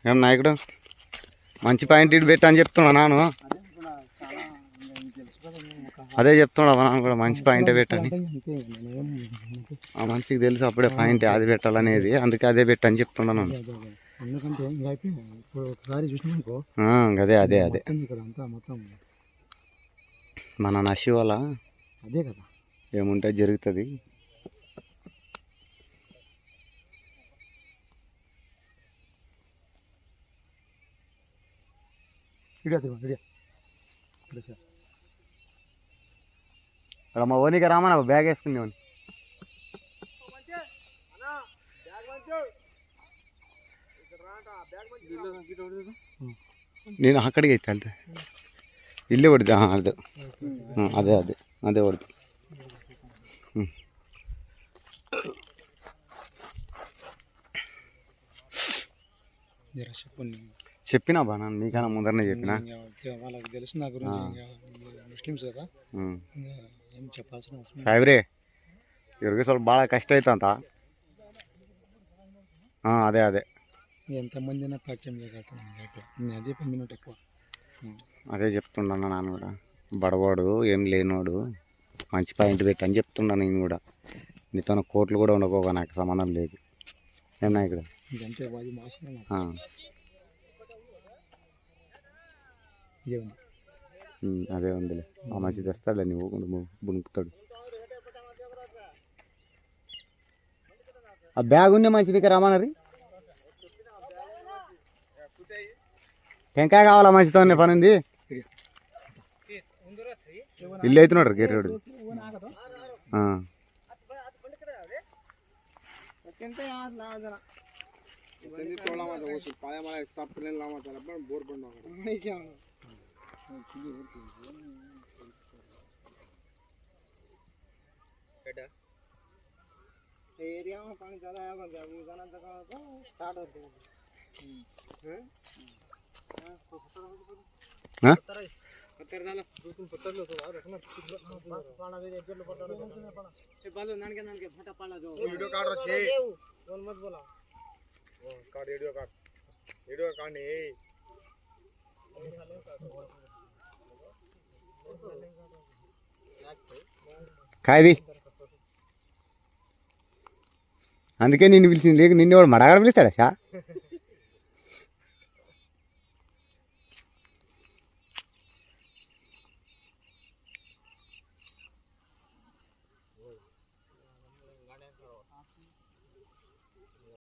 ఏం నాయకుడు మంచి పాయింట్ ఇటు పెట్టా అని చెప్తున్నా నాను. అదే చెప్తున్నా నాను కూడా మంచి పాయింటే పెట్టని. ఆ మనిషికి తెలుసు అప్పుడే పాయింట్ అది పెట్టాలనేది, అందుకే అదే పెట్టని చెప్తున్నాను. అదే అదే అదే మన నషి వల్ల అదే కదా ఏముంటే జరుగుతుంది. మా ఓనికి రామా బ్యాగ్ వేసుకునేవాడిని. నేను అక్కడికి అయితే వెళ్తే ఇల్లు కొడుతా. అదే అదే అదే అదే కొడుతా. చెప్పినా బా నన్ను నీకన్నా ముందరనే చెప్పినా. వాళ్ళకి తెలుసు నా గురించి, ముస్లిమ్స్ కదా ఏం చెప్పాల్సిన అవసరం. సాయిబ్రే ఇవరికి ಸ್ವಲ್ಪ ಭಾಳ ಕಷ್ಟ ಐತಂತ. అదే అదే ఎంతమంది అయినా పరిచయం చేయగలుగుతాను. అదే మినిట్ ఎక్కువ. అదే చెప్తున్నాను నాన్న కూడా. బడవాడు ఏం లేనోడు మంచి పాయింట్ పెట్టి అని చెప్తున్నాను నేను కూడా. నీతో కోట్లు కూడా ఉండకపోగా నాకు సంబంధం లేదు. ఏమన్నా ఇక్కడ అదే ఉందిలే. ఆ మంచి తెస్తాడులే, నువ్వు బుణుకుతాడు. ఆ బ్యాగ్ ఉంది మంచి దగ్గర రమ్మన్నది. టెంకాయ కావాలా మంచితో పని ఉంది. ఇల్లు అవుతున్నాడు గిర్రెడు. एरिया में पानी ज़्यादा आएगा स्टार्ट होते हैं। पत्थर डालो पत्थर लो तो रखना पाना दे एक लो पत्थर ए बालो नान के फटा पाला जो वीडियो काट रो छे बोल मत बोला ओ काट वीडियो काट नहीं కాయది. అందుకే నిన్ను పిలిచింది, లేక నిన్ను వాడు మడగాడ పిలుస్తాడా?